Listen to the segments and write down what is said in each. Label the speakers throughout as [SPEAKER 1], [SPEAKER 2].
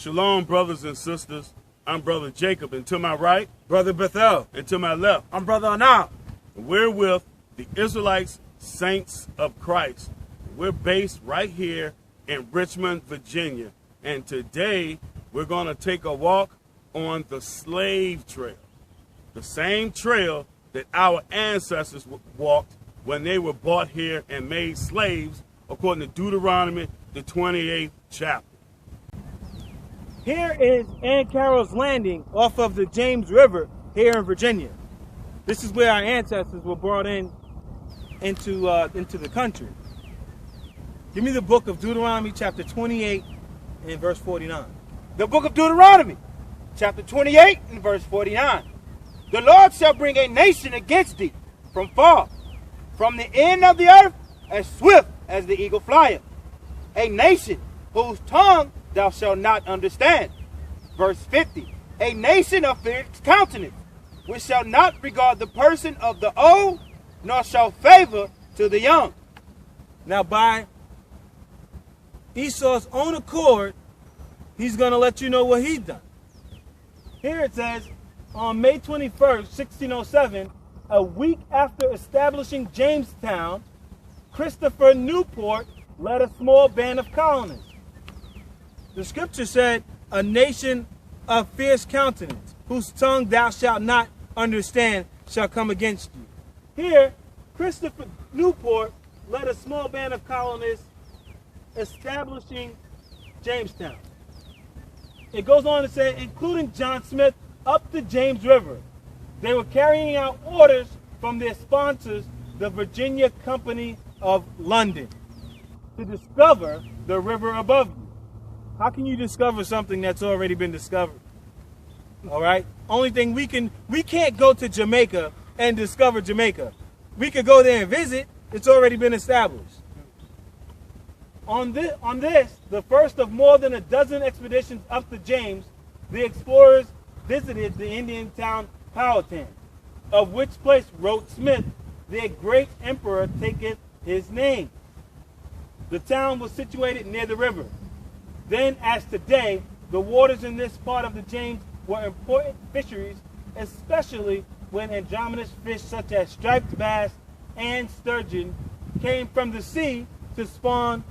[SPEAKER 1] Shalom, brothers and sisters. I'm Brother Jacob, and to my right,
[SPEAKER 2] Brother Bethel.
[SPEAKER 1] and to my left,
[SPEAKER 2] I'm Brother Anab.
[SPEAKER 1] we're with the Israelites, Saints of Christ. We're based right here in Richmond, Virginia. And today, we're going to take a walk on the Slave Trail. The same trail that our ancestors walked when they were brought here and made slaves, according to Deuteronomy, the 28th chapter.
[SPEAKER 2] Here is Ann Carroll's Landing off of the James River here in Virginia. This is where our ancestors were brought into the country. Give me the book of Deuteronomy chapter 28 and verse 49.
[SPEAKER 3] The book of Deuteronomy, chapter 28 and verse 49. The Lord shall bring a nation against thee from far, from the end of the earth, as swift as the eagle flieth. A nation whose tongue thou shalt not understand. Verse 50. A nation of fierce countenance, which shall not regard the person of the old, nor shall favor to the young.
[SPEAKER 2] Now by Esau's own accord, he's going to let you know what he's done. Here it says, on May 21st, 1607, a week after establishing Jamestown, Christopher Newport led a small band of colonists. The scripture said, a nation of fierce countenance, whose tongue thou shalt not understand, shall come against you. Here, Christopher Newport led a small band of colonists establishing Jamestown. It goes on to say, including John Smith, up the James River. They were carrying out orders from their sponsors, the Virginia Company of London, to discover the river above you. How can you discover something that's already been discovered? All right? Only thing we can't go to Jamaica and discover Jamaica. We could go there and visit. It's already been established. On this, the first of more than a dozen expeditions up the James, the explorers visited the Indian town Powhatan, of which place wrote Smith, their great emperor taketh his name. The town was situated near the river. Then, as today, the waters in this part of the James were important fisheries, especially when androgynous fish such as striped bass and sturgeon came from the sea to spawn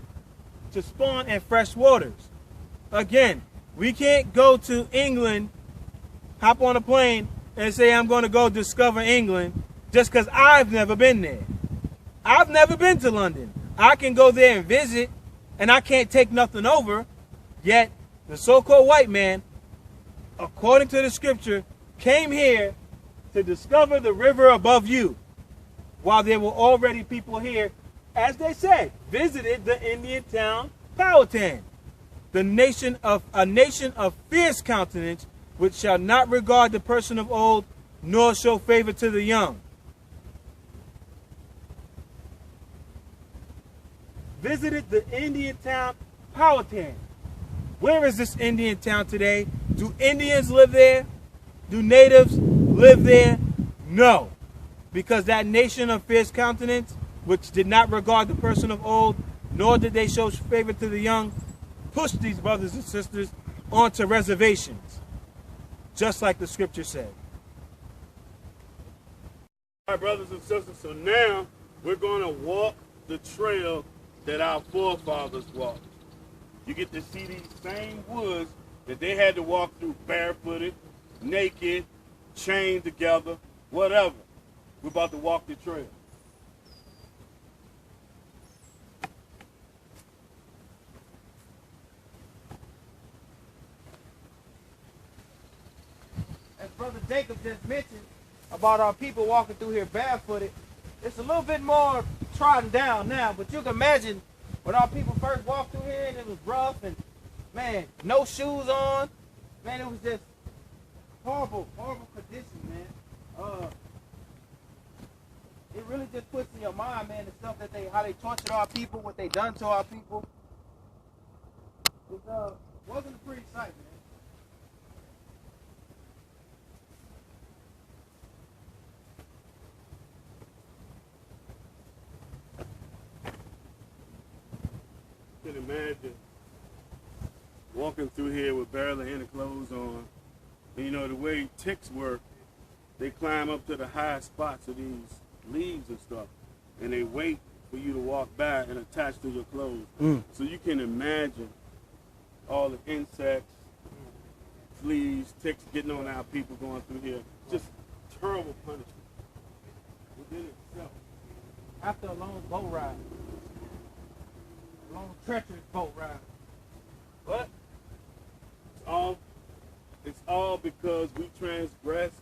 [SPEAKER 2] in fresh waters. Again, we can't go to England, hop on a plane, and say I'm going to go discover England just because I've never been there. I've never been to London. I can go there and visit, and I can't take nothing over. Yet, the so-called white man, according to the scripture, came here to discover the river above you, while there were already people here, as they said, visited the Indian town Powhatan, a nation of fierce countenance, which shall not regard the person of old, nor show favor to the young. Visited the Indian town Powhatan. Where is this Indian town today? Do Indians live there? Do natives live there? No. Because that nation of fierce countenance, which did not regard the person of old, nor did they show favor to the young, pushed these brothers and sisters onto reservations, just like the scripture said.
[SPEAKER 1] All right, brothers and sisters, so now we're going to walk the trail that our forefathers walked. You get to see these same woods that they had to walk through barefooted, naked, chained together, whatever. We're about to walk the trail.
[SPEAKER 3] As Brother Jacob just mentioned about our people walking through here barefooted, it's a little bit more trodden down now, but you can imagine when our people first walked through here and it was rough and, man, no shoes on. Man, it was just horrible conditions, man. It really just puts in your mind, man, the stuff that how they tortured our people, what they done to our people. It wasn't a pretty sight, man.
[SPEAKER 1] You can imagine walking through here with barely any clothes on. And you know, the way ticks work, they climb up to the high spots of these leaves and stuff, and they wait for you to walk by and attach to your clothes. So you can imagine all the insects, fleas, ticks getting on our people going through here. Just terrible punishment within itself.
[SPEAKER 3] After a long boat ride. A long treacherous boat ride.
[SPEAKER 1] But it's all because we transgressed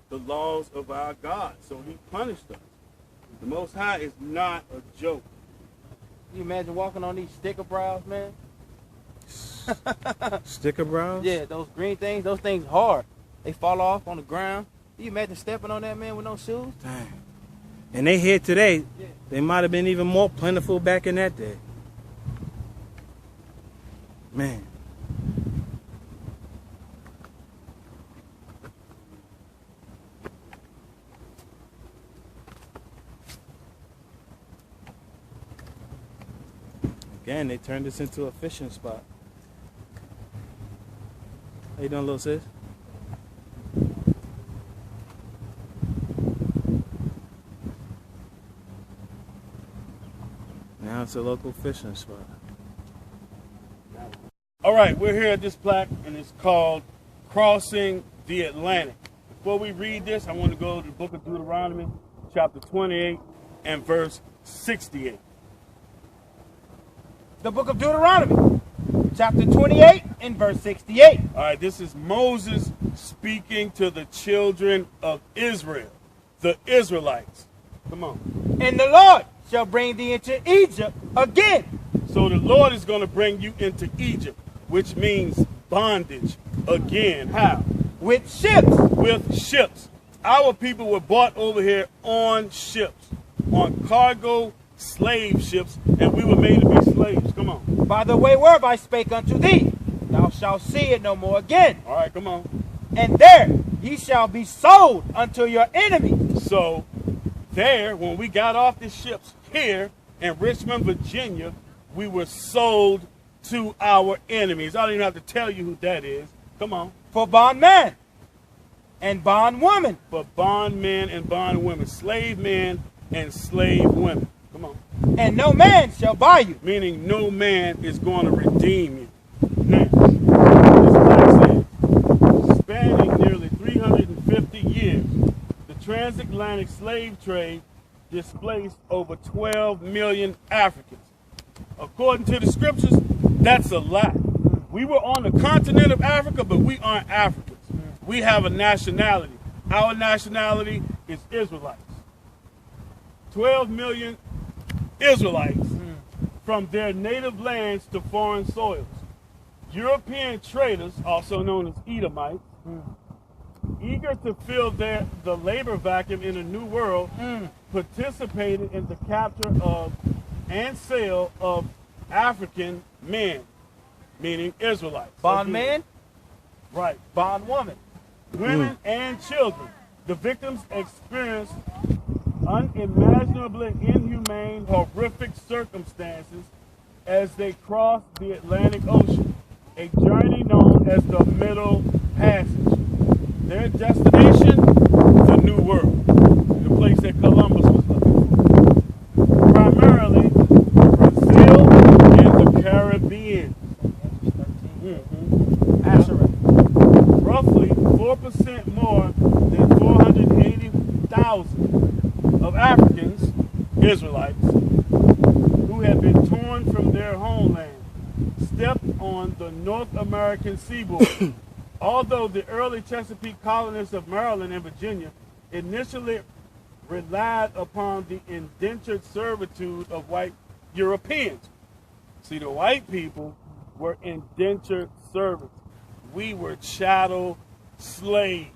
[SPEAKER 1] the laws of our God. So he punished us. The Most High is not a joke.
[SPEAKER 3] You imagine walking on these sticker brows, man?
[SPEAKER 2] Sticker brows?
[SPEAKER 3] Yeah, those green things, those things hard. They fall off on the ground. You imagine stepping on that, man, with no shoes?
[SPEAKER 2] Dang. And they here today.
[SPEAKER 3] Yeah.
[SPEAKER 2] They might have been even more plentiful back in that day. Man. Again, they turned this into a fishing spot. How you doing, little sis? Now it's a local fishing spot.
[SPEAKER 1] All right, we're here at this plaque, and it's called Crossing the Atlantic. Before we read this, I want to go to the book of Deuteronomy, chapter 28 and verse 68.
[SPEAKER 3] The book of Deuteronomy, chapter 28 and verse 68.
[SPEAKER 1] All right, this is Moses speaking to the children of Israel, the Israelites. Come on.
[SPEAKER 3] And the Lord shall bring thee into Egypt again.
[SPEAKER 1] So the Lord is going to bring you into Egypt, which means bondage again. How?
[SPEAKER 3] With ships.
[SPEAKER 1] With ships. Our people were brought over here on ships, on cargo slave ships, and we were made to be slaves. Come on.
[SPEAKER 3] By the way whereof I spake unto thee, thou shalt see it no more again.
[SPEAKER 1] All right, come on.
[SPEAKER 3] And there ye shall be sold unto your enemies.
[SPEAKER 1] So there, when we got off the ships here in Richmond, Virginia, we were sold to our enemies. I don't even have to tell you who that is. Come on.
[SPEAKER 3] For bondman and bondwoman.
[SPEAKER 1] For bondmen and bondwomen. Slave men and slave women. Come on.
[SPEAKER 3] And no man shall buy you.
[SPEAKER 1] Meaning no man is going to redeem you. Now, this plaque says, spanning nearly 350 years, the transatlantic slave trade displaced over 12 million Africans. According to the scriptures, that's a lie. We were on the continent of Africa, but we aren't Africans. We have a nationality. Our nationality is Israelites. 12 million Israelites from their native lands to foreign soils. European traders, also known as Edomites, eager to fill the labor vacuum in a new world, participated in the capture of and sale of African men, meaning Israelites.
[SPEAKER 3] Bondman,
[SPEAKER 1] right.
[SPEAKER 3] bondwoman.
[SPEAKER 1] Women and children. The victims experienced unimaginably inhumane, horrific circumstances as they crossed the Atlantic Ocean, a journey known as the Middle Passage. Their destination, the New World, the place that Columbus was looking for. Primarily Brazil and the Caribbean. Roughly 4% more than 480,000 of Africans, Israelites, who had been torn from their homeland, stepped on the North American seaboard. Although the early Chesapeake colonists of Maryland and Virginia initially relied upon the indentured servitude of white Europeans. See, the white people were indentured servants. We were chattel slaves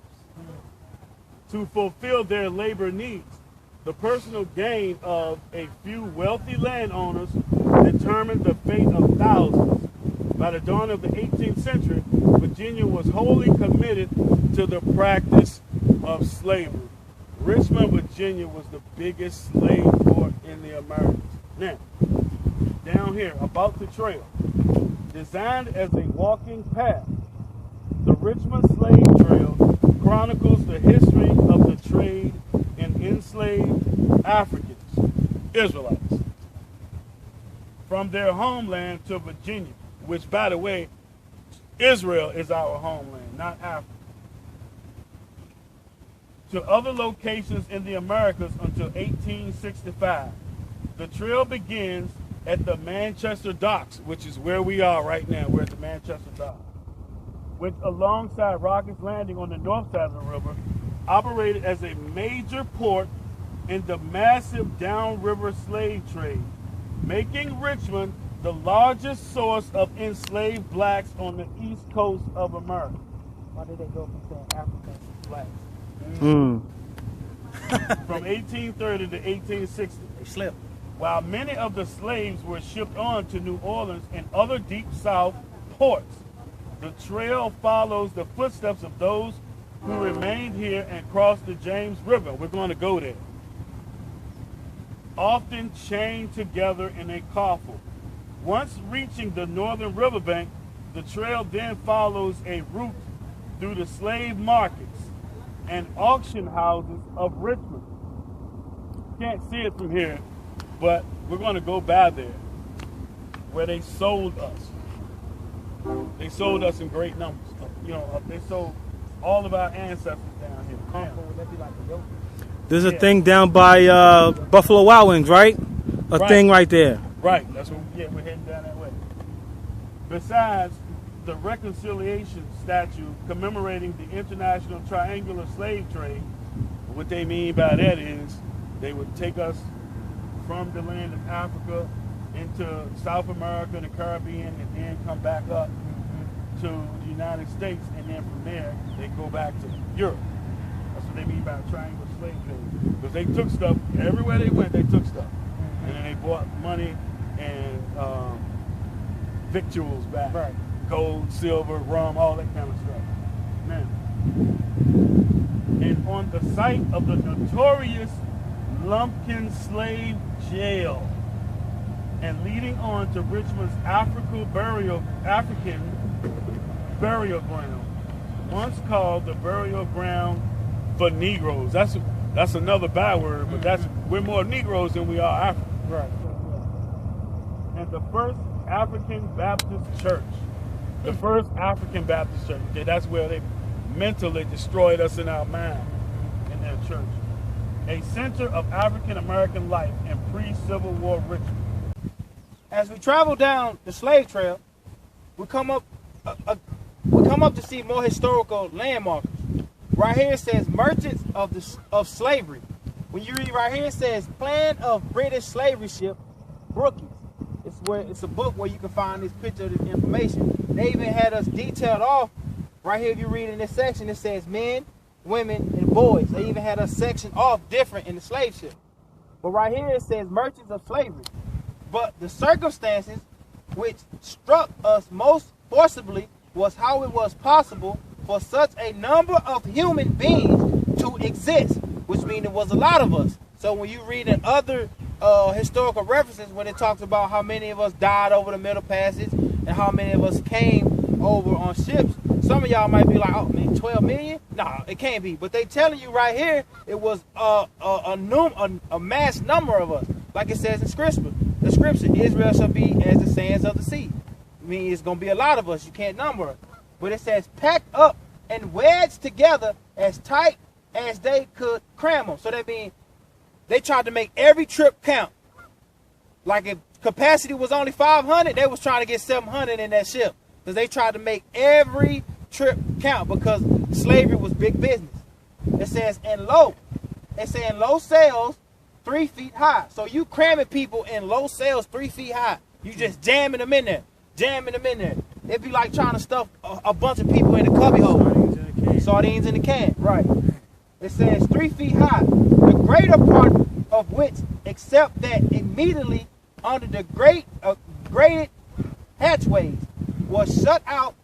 [SPEAKER 1] to fulfill their labor needs. The personal gain of a few wealthy landowners determined the fate of thousands. By the dawn of the 18th century, Virginia was wholly committed to the practice of slavery. Richmond, Virginia was the biggest slave port in the Americas. Now, down here, about the trail, Designed as a walking path, the Richmond Slave Trail chronicles the history of the trade in enslaved Africans, Israelites, from their homeland to Virginia, which, by the way, Israel is our homeland, not Africa, to other locations in the Americas until 1865. The trail begins at the Manchester Docks, which is where we are right now. We're at the Manchester Docks, which alongside Rocket's Landing on the north side of the river, operated as a major port in the massive downriver slave trade, making Richmond the largest source of enslaved blacks on the east coast of America.
[SPEAKER 4] Why did they go from saying Africans to blacks?
[SPEAKER 1] From 1830 to 1860.
[SPEAKER 4] They slipped.
[SPEAKER 1] While many of the slaves were shipped on to New Orleans and other deep south ports, the trail follows the footsteps of those who remained here and crossed the James River. We're going to go there. Often chained together in a coffle. Once reaching the northern riverbank, the trail then follows a route through the slave markets and auction houses of Richmond. Can't see it from here, but we're going to go by there, where they sold us. They sold us in great numbers. You know, they sold all of our ancestors down here.
[SPEAKER 2] There's a thing down by Buffalo Wild Wings, right? A thing right there.
[SPEAKER 1] Right. That's what. Yeah, we're heading down that way. Besides the reconciliation statue commemorating the international triangular slave trade, what they mean by that is they would take us from the land of Africa into South America, the Caribbean, and then come back up to the United States, and then from there they go back to Europe. That's what they mean by triangular slave trade. Because they took stuff everywhere they went. They took stuff, and then they bought money and victuals back, right. Gold, silver, rum, all that kind of stuff. Now, and on the site of the notorious Lumpkin Slave Jail, and leading on to Richmond's African burial ground, once called the burial ground for Negroes. That's another byword, but we're more Negroes than we are Africans.
[SPEAKER 4] Right.
[SPEAKER 1] And the first African Baptist church. The first African Baptist church. Okay, that's where they mentally destroyed us in our mind, in their church. A center of African American life in pre-Civil War Richmond.
[SPEAKER 3] As we travel down the slave trail, we come up to see more historical landmarks. Right here it says merchants of slavery. When you read right here, it says plan of British slavery ship Brookings. It's a book where you can find this picture of this information. They even had us detailed off. Right here, if you read in this section, it says men, women, and boys. They even had us sectioned off different in the slave ship. But right here it says merchants of slavery. But the circumstances which struck us most forcibly was how it was possible for such a number of human beings to exist, which means it was a lot of us. So when you read in other historical references, when it talks about how many of us died over the Middle Passage and how many of us came over on ships, some of y'all might be like, oh man, 12 million? No, it can't be. But they telling you right here, it was a mass number of us. Like it says in Scripture, Israel shall be as the sands of the sea. I mean, it's going to be a lot of us. You can't number it. But it says packed up and wedged together as tight as they could cram them. So that means they tried to make every trip count. Like if capacity was only 500, they was trying to get 700 in that ship. Because they tried to make every trip count because slavery was big business. It says in low sails 3 feet high. So you cramming people in low sails 3 feet high. You just jamming them in there. It'd be like trying to stuff a bunch of people in a cubby hole. Sardines in the can. Right. It says 3 feet high. The greater part of which, except that immediately under the graded hatchways, was shut out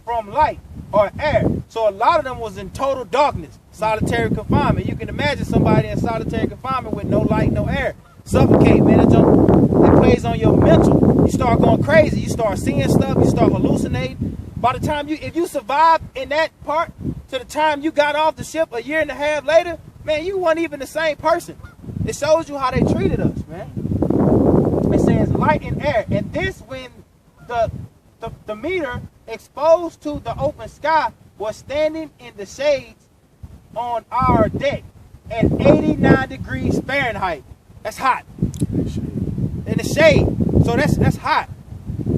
[SPEAKER 3] from light or air. So a lot of them was in total darkness, solitary confinement. You can imagine somebody in solitary confinement with no light, no air. Suffocate, man. It plays on your mental. You start going crazy. You start seeing stuff. You start hallucinating. By the time if you survived in that part to the time you got off the ship a year and a half later, man, you weren't even the same person. It shows you how they treated us, man. It says light and air. And this when the meter exposed to the open sky was standing in the shades on our deck at 89 degrees Fahrenheit. That's hot. In the shade. So that's hot.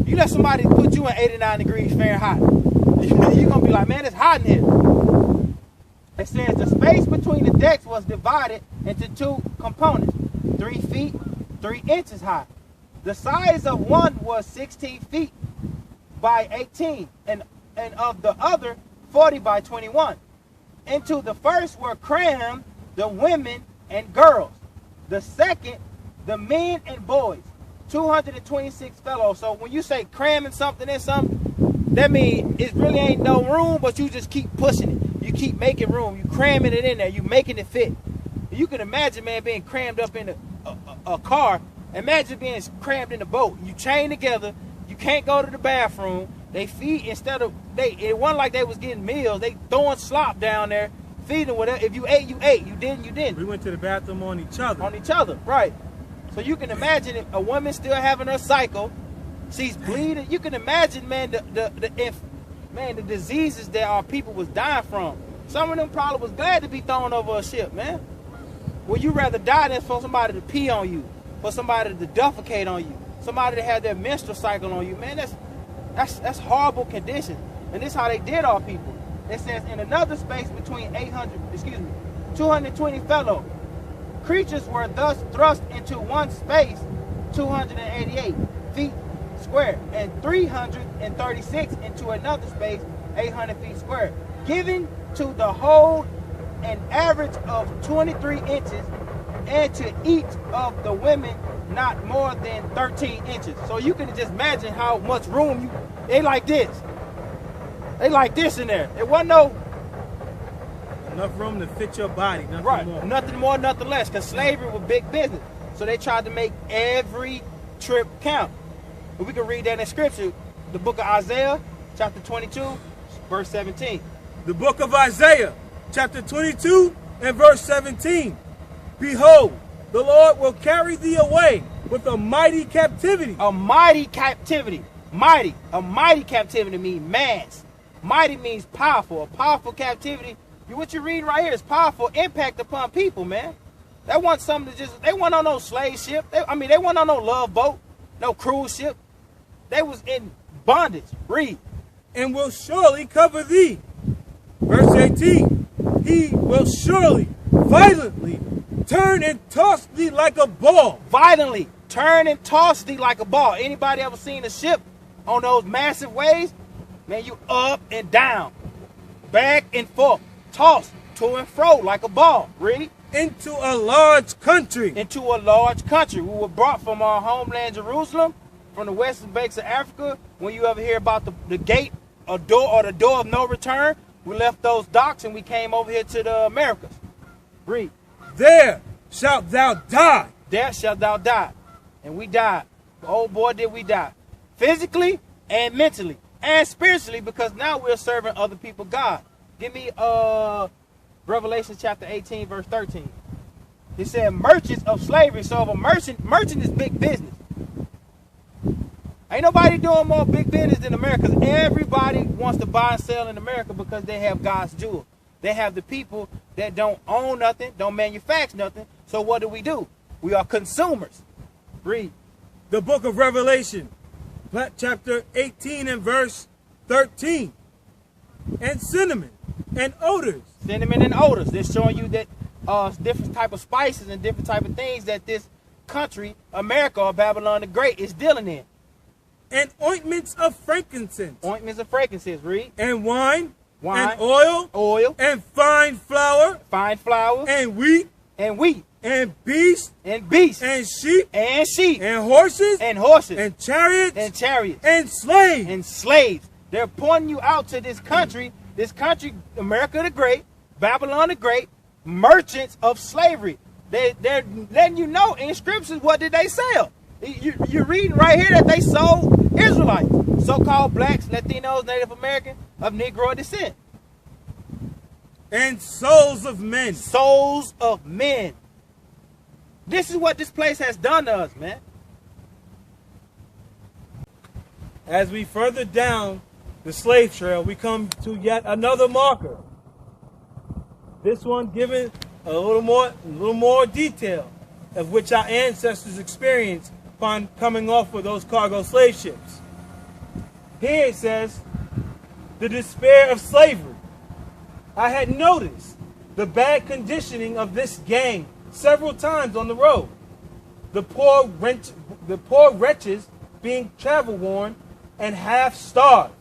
[SPEAKER 3] You let somebody put you in 89 degrees Fahrenheit. You're going to be like, man, it's hot in here. It says the space between the decks was divided into two components. 3 feet, 3 inches high. The size of one was 16 feet by 18, and of the other 40 by 21. Into the first were crammed the women and girls. The second, the men and boys. 226 fellows. So when you say cramming something in something, that means it really ain't no room, but you just keep pushing it. You keep making room. You cramming it in there. You making it fit. You can imagine, man, being crammed up in a car. Imagine being crammed in a boat. You chain together. You can't go to the bathroom. They feed it wasn't like they was getting meals. They throwing slop down there, feeding whatever. If you ate, you ate. You didn't, you didn't.
[SPEAKER 2] We went to the bathroom on each other.
[SPEAKER 3] On each other, right. So you can imagine if a woman still having her cycle, she's bleeding. You can imagine, man, the diseases that our people was dying from. Some of them probably was glad to be thrown over a ship, man. Would you rather die than for somebody to pee on you, for somebody to defecate on you, somebody to have their menstrual cycle on you, man? That's horrible conditions. And this is how they did our people. It says in another space between 220 fellow creatures were thus thrust into one space, 288 feet square, and 336 into another space, 800 feet square, giving to the whole an average of 23 inches, and to each of the women not more than 13 inches. So you can just imagine how much room they like this. They like this in there. It wasn't no
[SPEAKER 2] enough room to fit your body, nothing
[SPEAKER 3] right,
[SPEAKER 2] more.
[SPEAKER 3] Nothing more, nothing less, because slavery was big business. So they tried to make every trip count. But we can read that in scripture, the book of Isaiah, chapter 22, verse 17.
[SPEAKER 2] The book of Isaiah, chapter 22 and verse 17. Behold, the Lord will carry thee away with a mighty captivity.
[SPEAKER 3] A mighty captivity. Mighty. A mighty captivity means mass. Mighty means powerful. A powerful captivity. What you read right here is powerful impact upon people, man. That wasn't something they weren't on no slave ship. They weren't on no love boat, no cruise ship. They was in bondage. Read.
[SPEAKER 2] And will surely cover thee. Verse 18. He will surely, violently, turn and toss thee like a ball.
[SPEAKER 3] Violently, turn and toss thee like a ball. Anybody ever seen a ship on those massive waves? Man, you up and down, back and forth, tossed to and fro like a ball. Read.
[SPEAKER 2] Into a large country.
[SPEAKER 3] Into a large country. We were brought from our homeland, Jerusalem, from the western banks of Africa. When you ever hear about the gate, or the door of no return, we left those docks and we came over here to the Americas. Read.
[SPEAKER 2] There shalt thou die.
[SPEAKER 3] There shalt thou die. And we died. Oh boy, did we die. Physically and mentally and spiritually, because now we're serving other people God. Give me Revelation chapter 18, verse 13. It said merchants of slavery. So if a merchant is big business. Ain't nobody doing more big business than America. Everybody wants to buy and sell in America because they have God's jewel. They have the people that don't own nothing, don't manufacture nothing. So what do? We are consumers. Read.
[SPEAKER 2] The book of Revelation, chapter 18 and verse 13. And cinnamon and odors.
[SPEAKER 3] Cinnamon and odors. They're showing you that different type of spices and different type of things that this country, America or Babylon the Great, is dealing in.
[SPEAKER 2] And ointments of frankincense.
[SPEAKER 3] Ointments of frankincense. Read.
[SPEAKER 2] And wine.
[SPEAKER 3] Wine.
[SPEAKER 2] And oil.
[SPEAKER 3] Oil.
[SPEAKER 2] And fine flour.
[SPEAKER 3] Fine flour.
[SPEAKER 2] And wheat.
[SPEAKER 3] And wheat.
[SPEAKER 2] And beasts.
[SPEAKER 3] And beasts.
[SPEAKER 2] And sheep.
[SPEAKER 3] And sheep.
[SPEAKER 2] And horses.
[SPEAKER 3] And horses.
[SPEAKER 2] And chariots.
[SPEAKER 3] And chariots.
[SPEAKER 2] And slaves.
[SPEAKER 3] And slaves. They're pointing you out to this country, America the Great, Babylon the Great, merchants of slavery. They're letting you know in scriptures, what did they sell? You're reading right here that they sold Israelites, so-called blacks, Latinos, Native Americans of Negro descent.
[SPEAKER 2] And souls of men.
[SPEAKER 3] Souls of men. This is what this place has done to us, man.
[SPEAKER 2] As we further down the slave trail, we come to yet another marker. This one given a little more detail of which our ancestors experienced upon coming off of those cargo slave ships. Here it says, the despair of slavery. I had noticed the bad conditioning of this gang several times on the road. The poor wretches being travel worn and half starved,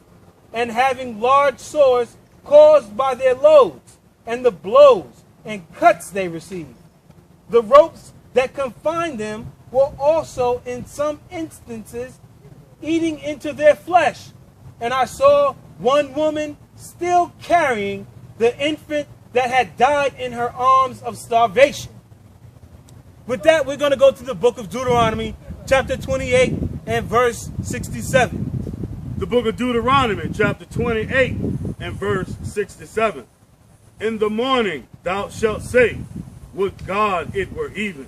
[SPEAKER 2] and having large sores caused by their loads and the blows and cuts they received. The ropes that confined them were also in some instances eating into their flesh. And I saw one woman still carrying the infant that had died in her arms of starvation. With that, we're going to go to the book of Deuteronomy, chapter 28 and verse 67.
[SPEAKER 1] The book of Deuteronomy, chapter 28 and verse 67. In the morning thou shalt say, would God it were even.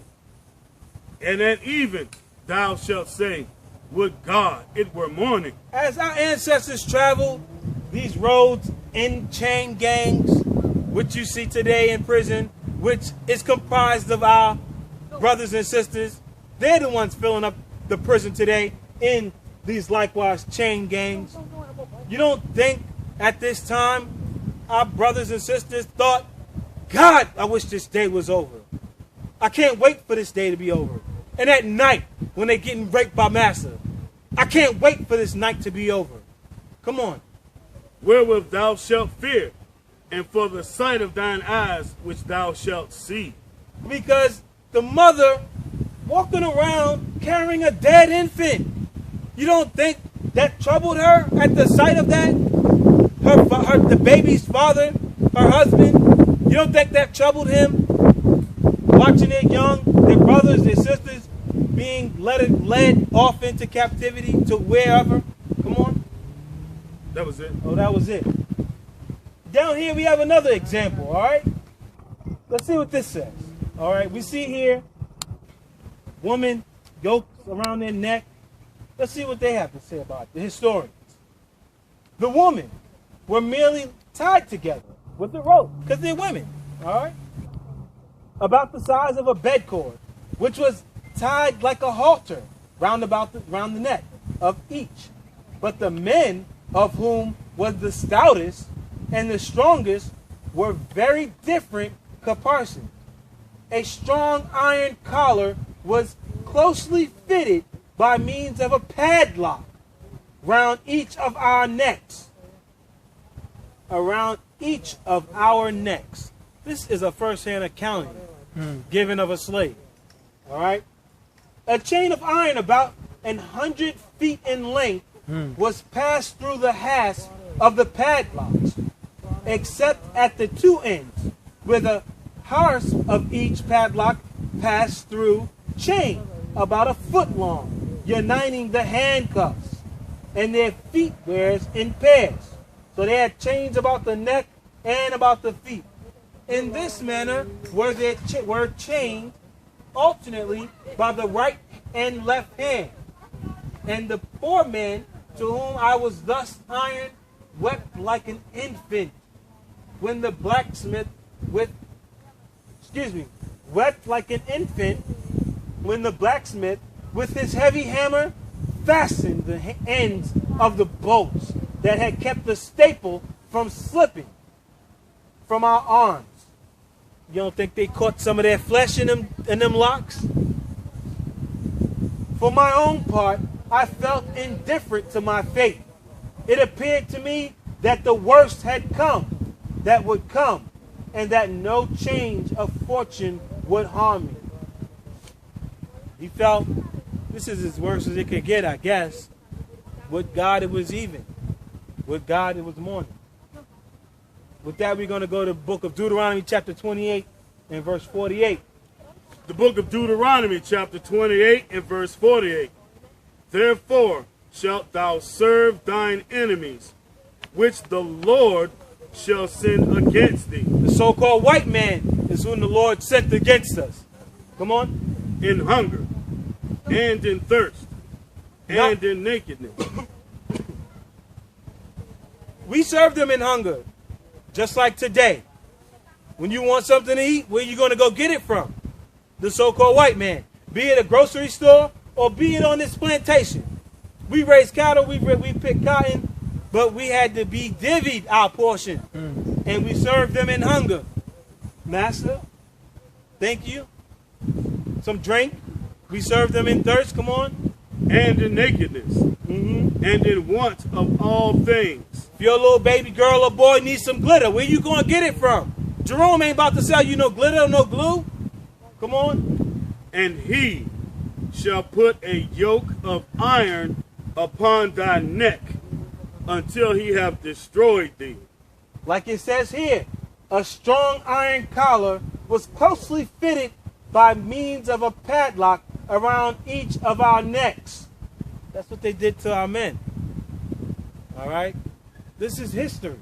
[SPEAKER 1] And at even thou shalt say, would God it were morning.
[SPEAKER 2] As our ancestors traveled these roads in chain gangs, which you see today in prison, which is comprised of our brothers and sisters, they're the ones filling up the prison today in these likewise chain gangs. You don't think at this time our brothers and sisters thought, God, I wish this day was over. I can't wait for this day to be over. And at night, when they're getting raped by massa, I can't wait for this night to be over. Come on.
[SPEAKER 1] Wherewith thou shalt fear, and for the sight of thine eyes which thou shalt see.
[SPEAKER 2] Because the mother walking around carrying a dead infant, you don't think that troubled her at the sight of that? The baby's father, her husband, you don't think that troubled him? Watching their brothers, their sisters being led off into captivity to wherever. Come on.
[SPEAKER 1] That was it.
[SPEAKER 2] Oh, that was it. Down here we have another example, all right? Let's see what this says. All right, we see here woman yokes around their neck. Let's see what they have to say about it, the historians. The women were merely tied together with the rope, because they're women, all right? About the size of a bed cord, which was tied like a halter round the neck of each. But the men, of whom was the stoutest and the strongest, were very different caparisons. A strong iron collar was closely fitted by means of a padlock round each of our necks. Around each of our necks. This is a first-hand accounting given of a slave. All right? A chain of iron about 100 feet in length was passed through the hasp of the padlocks, except at the two ends, where the hasp of each padlock passed through chain about a foot long, uniting the handcuffs and their feet wears in pairs. So they had chains about the neck and about the feet. In this manner were chained alternately by the right and left hand. And the poor man to whom I was thus ironed wept like an infant when the blacksmith wept like an infant when the blacksmith with his heavy hammer fastened the ends of the bolts that had kept the staple from slipping from our arms. You don't think they caught some of their flesh in them locks? For my own part, I felt indifferent to my fate. It appeared to me that the worst had come, that would come, and that no change of fortune would harm me. He felt this is as worse as it could get, I guess. With God, it was even. With God, it was morning. With that, we're going to go to the book of Deuteronomy, chapter 28, and verse 48.
[SPEAKER 1] The book of Deuteronomy, chapter 28 and verse 48. Therefore shalt thou serve thine enemies, which the Lord shall send against thee.
[SPEAKER 2] The so-called white man is whom the Lord sent against us. Come on.
[SPEAKER 1] In hunger, and in thirst, and in nakedness.
[SPEAKER 2] We serve them in hunger, just like today. When you want something to eat, where you going to go get it from? The so-called white man. Be it a grocery store or be it on this plantation. We raise cattle, we pick cotton, but we had to be divvied our portion. And we served them in hunger. Master, thank you. Some drink. We served them in thirst, come on.
[SPEAKER 1] And in nakedness. And in want of all things.
[SPEAKER 2] If your little baby girl or boy needs some glitter, where you going to get it from? Jerome ain't about to sell you no glitter or no glue. Come on.
[SPEAKER 1] And he shall put a yoke of iron upon thy neck until he have destroyed thee.
[SPEAKER 2] Like it says here, a strong iron collar was closely fitted by means of a padlock around each of our necks. That's what they did to our men. All right? This is history.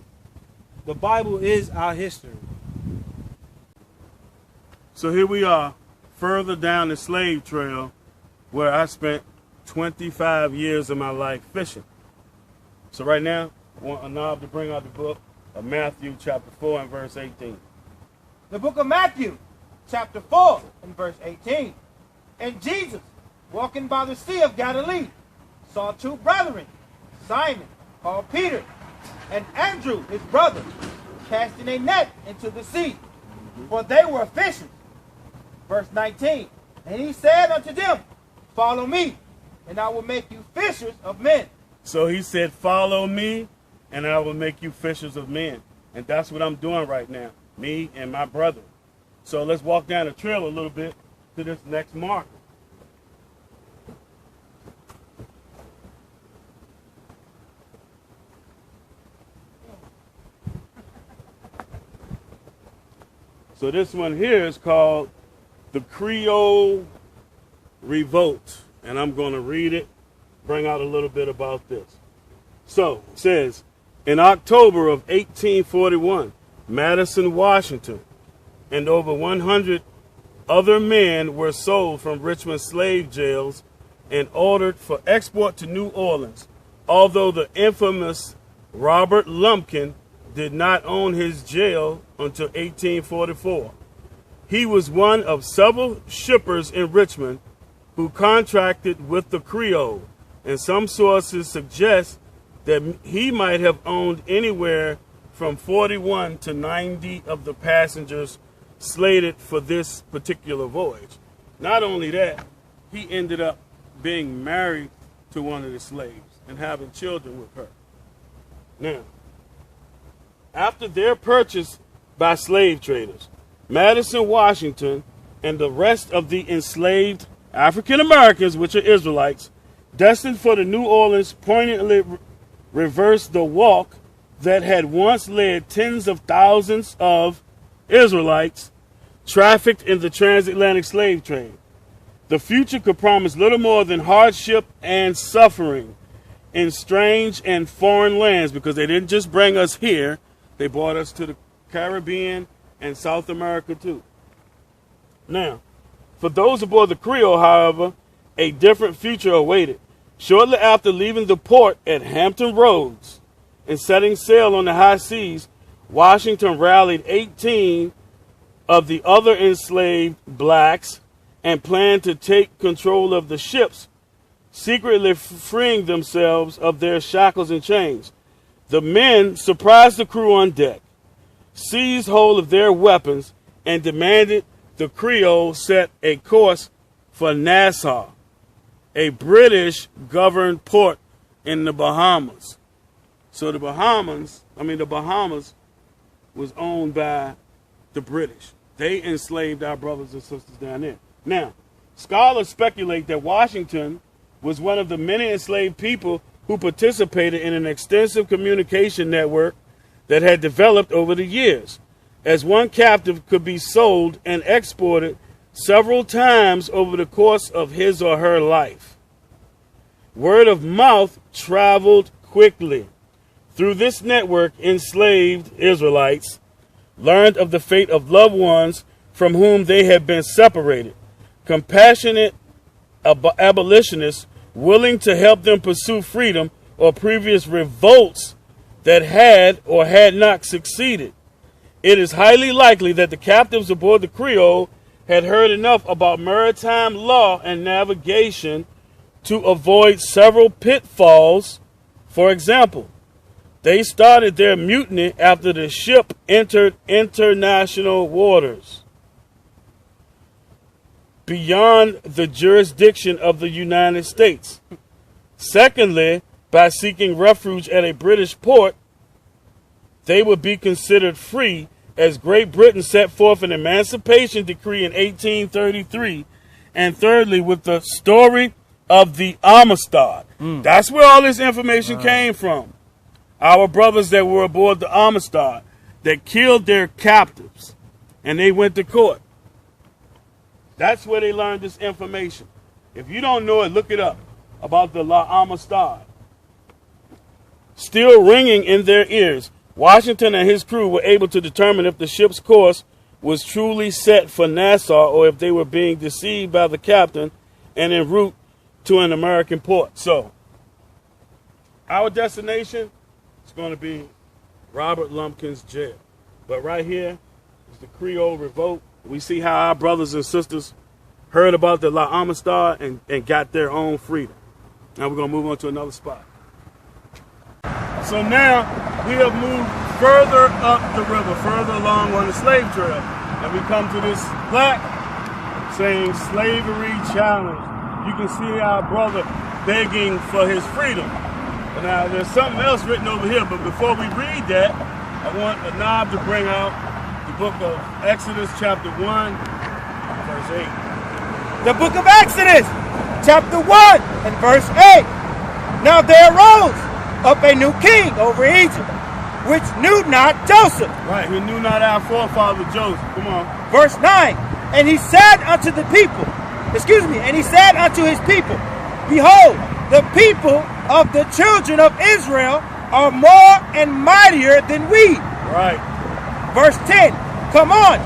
[SPEAKER 2] The Bible is our history.
[SPEAKER 1] So here we are, further down the slave trail, where I spent 25 years of my life fishing. So right now, I want Anab to bring out the book of Matthew chapter 4 and verse 18.
[SPEAKER 3] The book of Matthew, chapter 4 and verse 18. And Jesus, walking by the Sea of Galilee, saw two brethren, Simon, called Peter, and Andrew, his brother, casting a net into the sea, for they were fishers. Verse 19. And he said unto them, follow me, and I will make you fishers of men.
[SPEAKER 1] So he said, follow me, and I will make you fishers of men. And that's what I'm doing right now, me and my brother. So let's walk down the trail a little bit to this next marker. So this one here is called the Creole Revolt. And I'm going to read it, bring out a little bit about this. So it says, in October of 1841, Madison, Washington, and over 100 other men were sold from Richmond slave jails and ordered for export to New Orleans, although the infamous Robert Lumpkin did not own his jail until 1844. He was one of several shippers in Richmond who contracted with the Creole, and some sources suggest that he might have owned anywhere from 41 to 90 of the passengers slated for this particular voyage. Not only that, he ended up being married to one of the slaves and having children with her. Now, after their purchase by slave traders, Madison, Washington, and the rest of the enslaved African Americans, which are Israelites, destined for the New Orleans, poignantly reversed the walk that had once led tens of thousands of Israelites trafficked in the transatlantic slave trade. The future could promise little more than hardship and suffering in strange and foreign lands, because they didn't just bring us here, they brought us to the Caribbean and South America too. Now, for those aboard the Creole, however, a different future awaited. Shortly after leaving the port at Hampton Roads and setting sail on the high seas, Washington rallied 18 of the other enslaved blacks and planned to take control of the ships, secretly freeing themselves of their shackles and chains. The men surprised the crew on deck, seized hold of their weapons, and demanded the Creole set a course for Nassau, a British-governed port in the Bahamas. So the Bahamas was owned by the British. They enslaved our brothers and sisters down there. Now, scholars speculate that Washington was one of the many enslaved people who participated in an extensive communication network that had developed over the years. As one captive could be sold and exported several times over the course of his or her life. Word of mouth traveled quickly. Through this network, enslaved Israelites learned of the fate of loved ones from whom they had been separated. Compassionate abolitionists willing to help them pursue freedom, or previous revolts that had or had not succeeded. It is highly likely that the captives aboard the Creole had heard enough about maritime law and navigation to avoid several pitfalls. For example, they started their mutiny after the ship entered international waters beyond the jurisdiction of the United States. Secondly, by seeking refuge at a British port, they would be considered free, as Great Britain set forth an emancipation decree in 1833. And thirdly, with the story of the Amistad. That's where all this information came from. Our brothers that were aboard the Amistad that killed their captives, and they went to court. That's where they learned this information. If you don't know it, look it up, about the La Amistad. Still ringing in their ears, Washington and his crew were able to determine if the ship's course was truly set for Nassau or if they were being deceived by the captain and en route to an American port. So, our destination is going to be Robert Lumpkin's jail. But right here is the Creole Revolt. We see how our brothers and sisters heard about the La Amistad and got their own freedom. Now we're going to move on to another spot. So now we have moved further up the river, further along on the slave trail, and we come to this plaque saying slavery challenge. You can see our brother begging for his freedom. But now there's something else written over here, but before we read that, I want Anab to bring out the book of Exodus chapter 1, verse 8.
[SPEAKER 3] The book of Exodus, chapter 1 and verse 8. Now there arose up a new king over Egypt, which knew not Joseph.
[SPEAKER 1] Right, who knew not our forefather Joseph. Come on.
[SPEAKER 3] Verse 9. And he said unto the people, and he said unto his people, behold, the people of the children of Israel are more and mightier than we.
[SPEAKER 1] Right.
[SPEAKER 3] Verse 10. Come on,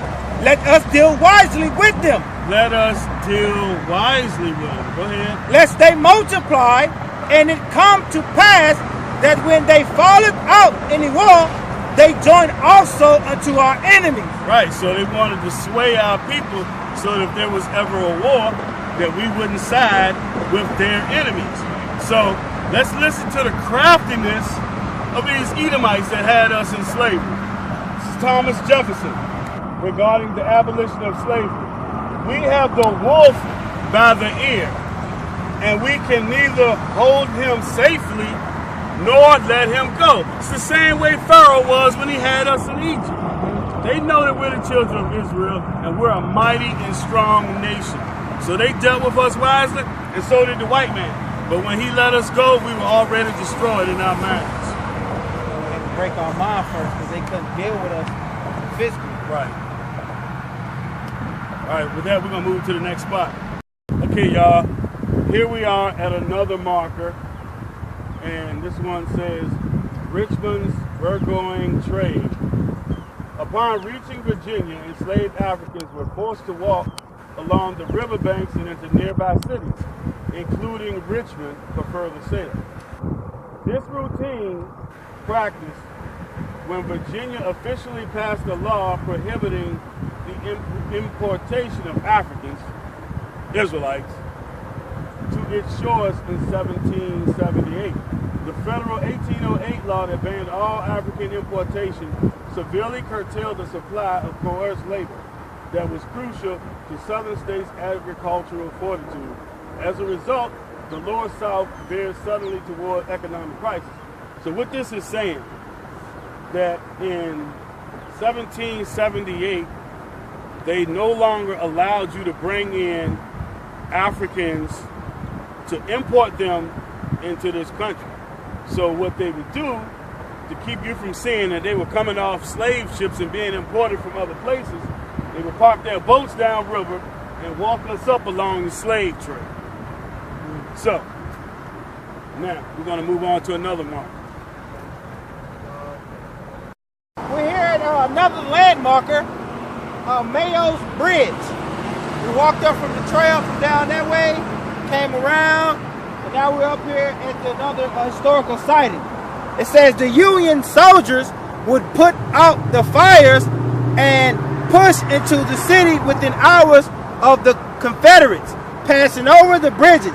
[SPEAKER 3] let us deal wisely with them.
[SPEAKER 1] Let us deal wisely with them. Go ahead.
[SPEAKER 3] Lest they multiply, and it come to pass that when they falleth out in the war, they join also unto our enemies.
[SPEAKER 1] Right, so they wanted to sway our people so that if there was ever a war, that we wouldn't side with their enemies. So let's listen to the craftiness of these Edomites that had us in slavery. This is Thomas Jefferson regarding the abolition of slavery. We have the wolf by the ear, and we can neither hold him safely nor let him go. It's the same way Pharaoh was when he had us in Egypt. They know that we're the children of Israel, and we're a mighty and strong nation. So they dealt with us wisely, and so did the white man. But when he let us go, we were already destroyed in our minds.
[SPEAKER 4] So we had to break our mind first because they couldn't deal with us physically.
[SPEAKER 1] Right. All right, with that, we're going to move to the next spot. Okay, y'all. Here we are at another marker. And this one says, Richmond's Burgoyne Trade. Upon reaching Virginia, enslaved Africans were forced to walk along the riverbanks and into nearby cities, including Richmond, for further sale. This routine practice, when Virginia officially passed a law prohibiting the importation of Africans, Israelites, to its shores in 1778. The federal 1808 law that banned all African importation severely curtailed the supply of coerced labor that was crucial to Southern states' agricultural fortitude. As a result, the lower South veered suddenly toward economic crisis. So what this is saying, that in 1778, they no longer allowed you to bring in Africans to import them into this country. So what they would do to keep you from seeing that they were coming off slave ships and being imported from other places, they would park their boats downriver and walk us up along the slave trail. So, now we're going to move on to another marker.
[SPEAKER 3] We're here at another landmarker, Mayo's Bridge. We walked up from the trail from down that way, came around, and now we're up here at another historical sighting. It says the Union soldiers would put out the fires and push into the city within hours of the Confederates, passing over the bridges.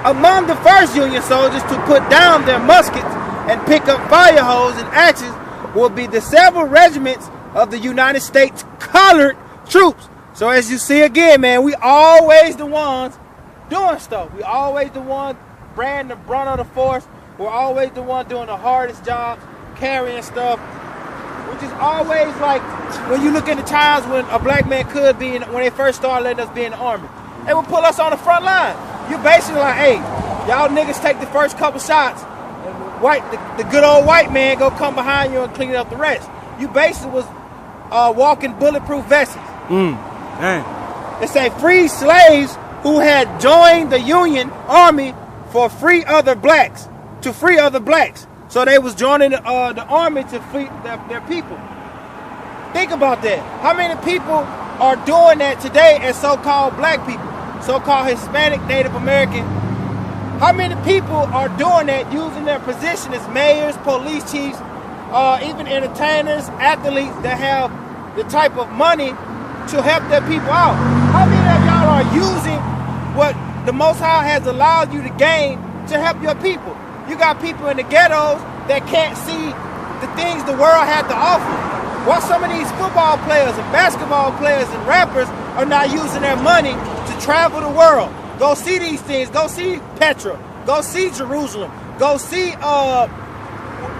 [SPEAKER 3] Among the first Union soldiers to put down their muskets and pick up fire hose and axes will be the several regiments of the United States colored troops. So as you see again, man, we always the ones doing stuff. We always the ones bearing the brunt of the force. We're always the one doing the hardest jobs, carrying stuff, which is always like when you look at the times when a black man could be in, when they first started letting us be in the army. They would put us on the front line. You basically like, hey, y'all niggas take the first couple shots, and the good old white man go come behind you and clean up the rest. You basically was walking bulletproof vests.
[SPEAKER 1] Dang.
[SPEAKER 3] It say free slaves who had joined the Union Army for free other blacks. So they was joining the army to free their people. Think about that. How many people are doing that today as so-called black people, so-called Hispanic, Native American? How many people are doing that, using their position as mayors, police chiefs, even entertainers, athletes that have the type of money to help their people out? How many of y'all are using what the Most High has allowed you to gain to help your people? You got people in the ghettos that can't see the things the world had to offer. While some of these football players and basketball players and rappers are not using their money to travel the world. Go see these things. Go see Petra. Go see Jerusalem. Go see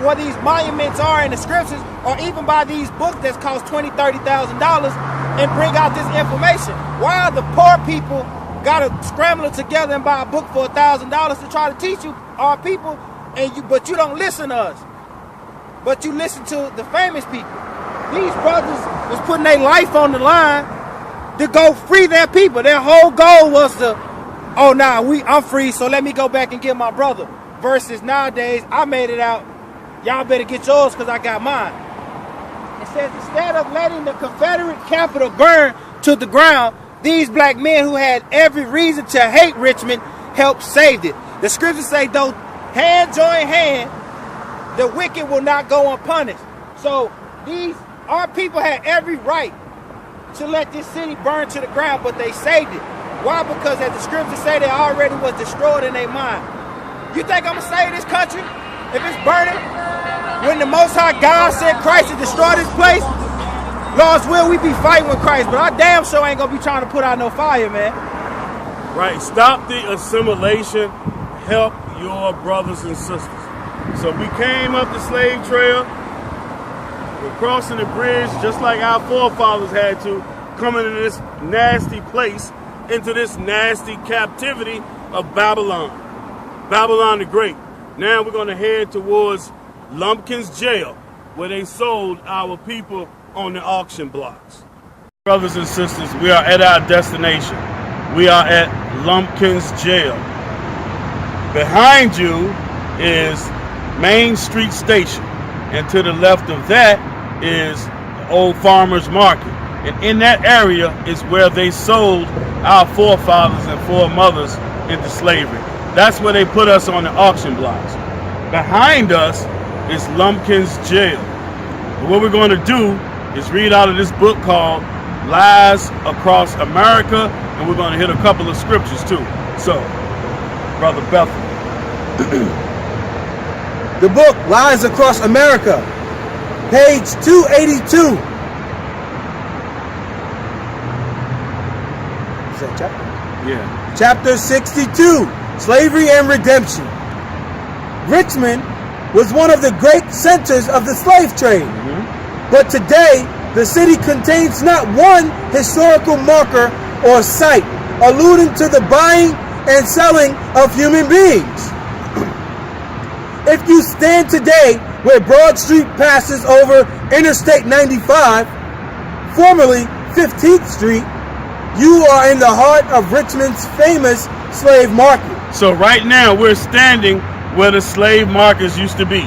[SPEAKER 3] what these monuments are in the scriptures, or even buy these books that cost $20,000, $30,000 and bring out this information. While the poor people got to scramble it together and buy a book for $1,000 to try to teach you our people, but you don't listen to us. But you listen to the famous people. These brothers was putting their life on the line to go free their people. Their whole goal was to, oh nah, I'm free, so let me go back and get my brother. Versus nowadays, I made it out, y'all better get yours because I got mine. It says instead of letting the Confederate capital burn to the ground, these black men who had every reason to hate Richmond helped save it. The scriptures say, though hand join hand, the wicked will not go unpunished. So our people had every right to let this city burn to the ground, but they saved it. Why? Because as the scriptures say, they already was destroyed in their mind. You think I'm going to save this country if it's burning? When the Most High God sent Christ to destroy this place, Lord's will, we be fighting with Christ, but I damn sure ain't going to be trying to put out no fire, man.
[SPEAKER 1] Right. Stop the assimilation. Help your brothers and sisters. So we came up the slave trail. We're crossing the bridge just like our forefathers had to, coming into this nasty place, into this nasty captivity of Babylon. Babylon the Great. Now we're going to head towards Lumpkin's jail, where they sold our people on the auction blocks. Brothers and sisters, we are at our destination. We are at Lumpkin's jail. Behind you is Main Street Station, and to the left of that is the Old Farmers Market. And in that area is where they sold our forefathers and foremothers into slavery. That's where they put us on the auction blocks. Behind us is Lumpkin's jail. And what we're going to do is read out of this book called Lies Across America, and we're going to hit a couple of scriptures too. So, Brother Bethel.
[SPEAKER 5] The book Lies Across America, page 282. Is that chapter?
[SPEAKER 1] Yeah.
[SPEAKER 5] Chapter 62, Slavery and Redemption. Richmond was one of the great centers of the slave trade. But today, the city contains not one historical marker or site alluding to the buying and selling of human beings. If you stand today where Broad Street passes over Interstate 95, formerly 15th Street, You are in the heart of Richmond's famous slave market.
[SPEAKER 1] So right now we're standing where the slave markets used to be.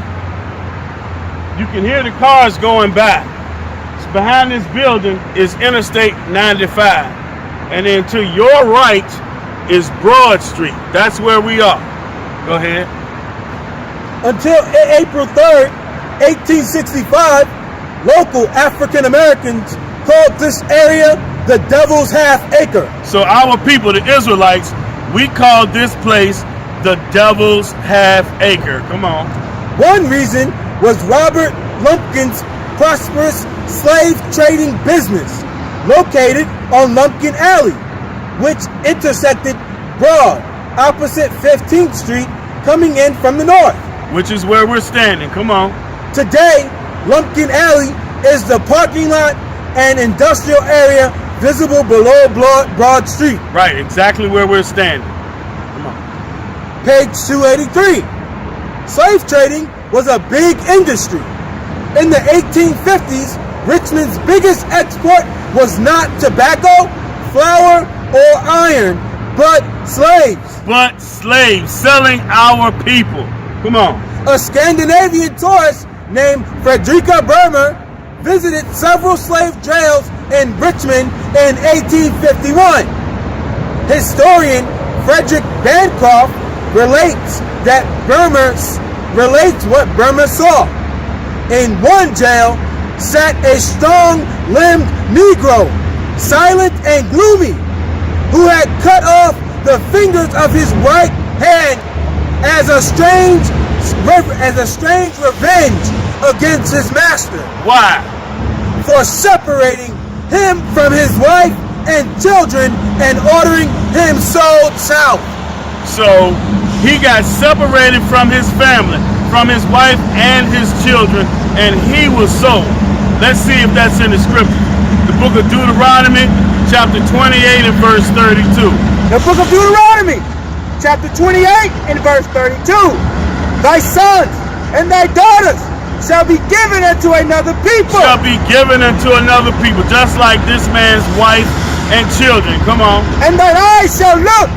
[SPEAKER 1] You can hear the cars going by. Behind this building is Interstate 95. And then to your right is Broad Street. That's where we are. Go ahead.
[SPEAKER 5] Until April 3rd, 1865, local African Americans called this area the Devil's Half Acre.
[SPEAKER 1] So our people, the Israelites, we call this place the Devil's Half Acre. Come on.
[SPEAKER 5] One reason was Robert Lumpkin's prosperous slave trading business located on Lumpkin Alley, which intersected Broad opposite 15th Street coming in from the north.
[SPEAKER 1] Which is where we're standing. Come on.
[SPEAKER 5] Today, Lumpkin Alley is the parking lot and industrial area visible below Broad Street.
[SPEAKER 1] Right, exactly where we're standing. Come on.
[SPEAKER 5] Page 283. Slave trading was a big industry. In the 1850s, Richmond's biggest export was not tobacco, flour, or iron, but slaves.
[SPEAKER 1] But slaves, selling our people. Come on.
[SPEAKER 5] A Scandinavian tourist named Fredrika Bremer visited several slave trails in Richmond in 1851. Historian Frederick Bancroft relates what Bremer saw. In one jail sat a strong-limbed Negro, silent and gloomy, who had cut off the fingers of his right hand as a strange revenge against his master.
[SPEAKER 1] Why?
[SPEAKER 5] For separating him from his wife and children and ordering him sold south.
[SPEAKER 1] So he got separated from his family, from his wife and his children, and he was sold. Let's see if that's in the scripture. The book of Deuteronomy, chapter 28 and verse 32.
[SPEAKER 3] The book of Deuteronomy, chapter 28 and verse 32. Thy sons and thy daughters shall be given unto another people.
[SPEAKER 1] Shall be given unto another people, just like this man's wife and children. Come on.
[SPEAKER 3] And thine eyes shall look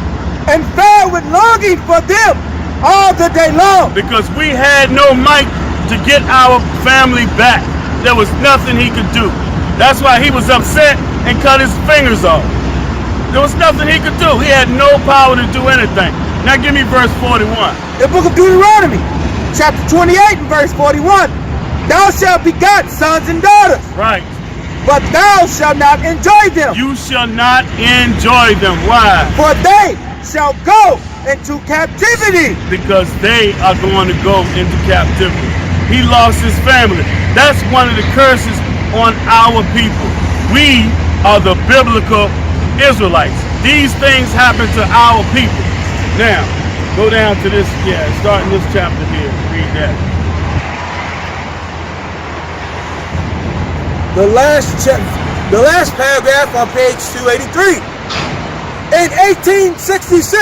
[SPEAKER 3] and fare with longing for them all the day long.
[SPEAKER 1] Because we had no might to get our family back. There was nothing he could do. That's why he was upset and cut his fingers off. There was nothing he could do. He had no power to do anything. Now give me verse 41.
[SPEAKER 3] The book of Deuteronomy, chapter 28 and verse 41. Thou shalt beget sons and daughters.
[SPEAKER 1] Right.
[SPEAKER 3] But thou shalt not enjoy them.
[SPEAKER 1] You shall not enjoy them. Why?
[SPEAKER 3] For they shall go into captivity.
[SPEAKER 1] Because they are going to go into captivity. He lost his family. That's one of the curses on our people. We are the biblical Israelites. These things happen to our people. Now, go down to this, starting this chapter here. Read that.
[SPEAKER 5] The last paragraph on page 283. In 1866,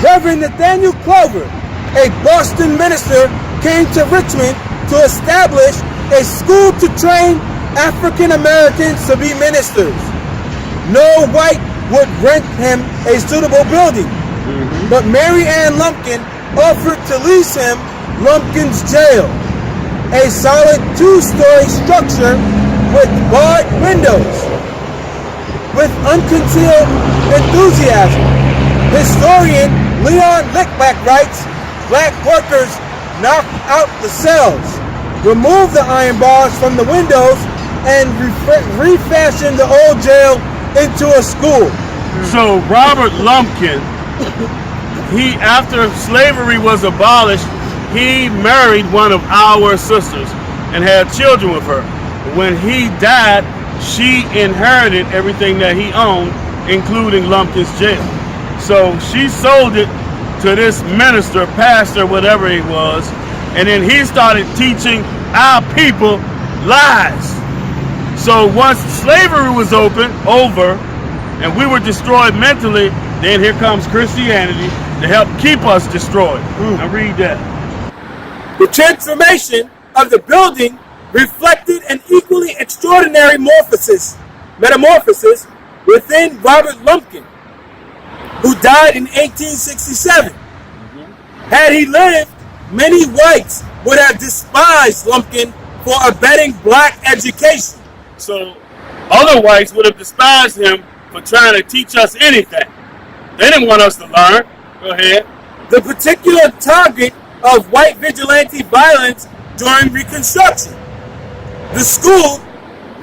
[SPEAKER 5] Reverend Nathaniel Clover, a Boston minister, came to Richmond to establish a school to train African Americans to be ministers. No white would rent him a suitable building, but Mary Ann Lumpkin offered to lease him Lumpkin's jail, a solid 2-story structure with barred windows. With unconcealed enthusiasm, historian Leon Lichtbach writes, black workers knocked out the cells, removed the iron bars from the windows, and refashioned the old jail into a school.
[SPEAKER 1] So Robert Lumpkin, after slavery was abolished, he married one of our sisters and had children with her. When he died, she inherited everything that he owned, including Lumpkin's jail. So she sold it to this minister, pastor, whatever he was, and then he started teaching our people lies. So once slavery was over, and we were destroyed mentally, then here comes Christianity to help keep us destroyed. Now read that.
[SPEAKER 5] The transformation of the building reflected an equally extraordinary metamorphosis within Robert Lumpkin, who died in 1867. Had he lived, many whites would have despised Lumpkin for abetting black education.
[SPEAKER 1] So other whites would have despised him for trying to teach us anything. They didn't want us to learn. Go ahead.
[SPEAKER 5] The particular target of white vigilante violence during Reconstruction. The school,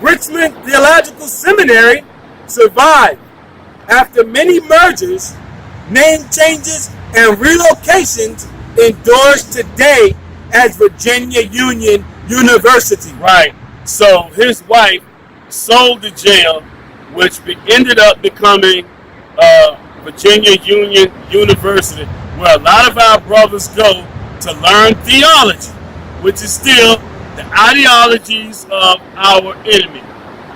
[SPEAKER 5] Richmond Theological Seminary, survived after many mergers, name changes, and relocations endorsed today as Virginia Union University.
[SPEAKER 1] Right. So his wife sold the jail, which ended up becoming Virginia Union University, where a lot of our brothers go to learn theology, which is still the ideologies of our enemy.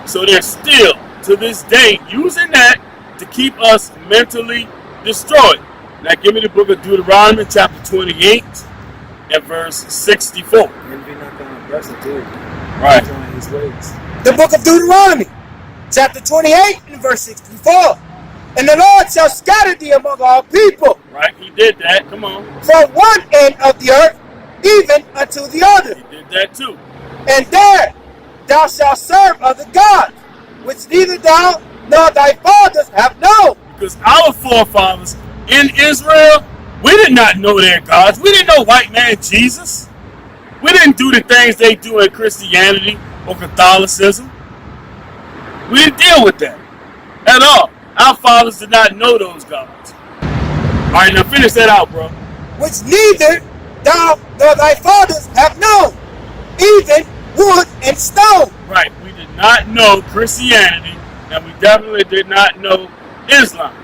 [SPEAKER 1] So they're still, to this day, using that to keep us mentally destroyed. Now give me the book of Deuteronomy, chapter 28, and verse 64. Right.
[SPEAKER 3] The book of Deuteronomy, chapter 28 and verse 64. And the Lord shall scatter thee among all people.
[SPEAKER 1] Right, he did that. Come on.
[SPEAKER 3] From one end of the earth, even unto the other.
[SPEAKER 1] He did that too.
[SPEAKER 3] And there thou shalt serve other gods, which neither thou nor thy fathers have known.
[SPEAKER 1] Because our forefathers in Israel, we did not know their gods. We didn't know white man Jesus. We didn't do the things they do in Christianity or Catholicism. We didn't deal with that at all. Our fathers did not know those gods. All right, now finish that out, bro.
[SPEAKER 3] Which neither thou nor thy fathers have known, even wood and stone.
[SPEAKER 1] Right, we did not know Christianity, and we definitely did not know Islam.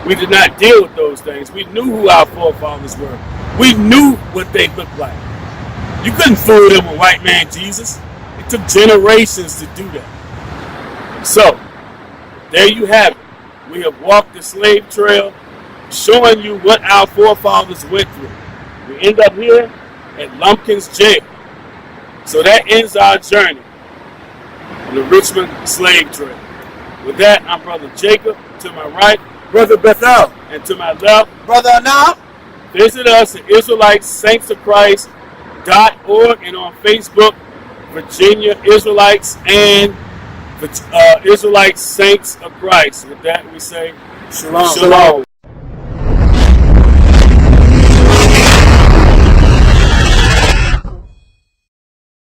[SPEAKER 1] We did not deal with those things. We knew who our forefathers were. We knew what they looked like. You couldn't fool them with white man Jesus. It took generations to do that. So, there you have it. We have walked the slave trail, showing you what our forefathers went through. We end up here at Lumpkin's jail. So that ends our journey on the Richmond Slave Trail. With that, I'm Brother Jacob. To my right,
[SPEAKER 5] Brother Bethel.
[SPEAKER 1] and to my left,
[SPEAKER 3] Brother Anam.
[SPEAKER 1] visit us at Israelites Saints of Christ.org and on Facebook, Virginia Israelites and Israelites Saints of Christ. With that, we say
[SPEAKER 5] Shalom.
[SPEAKER 1] Shalom.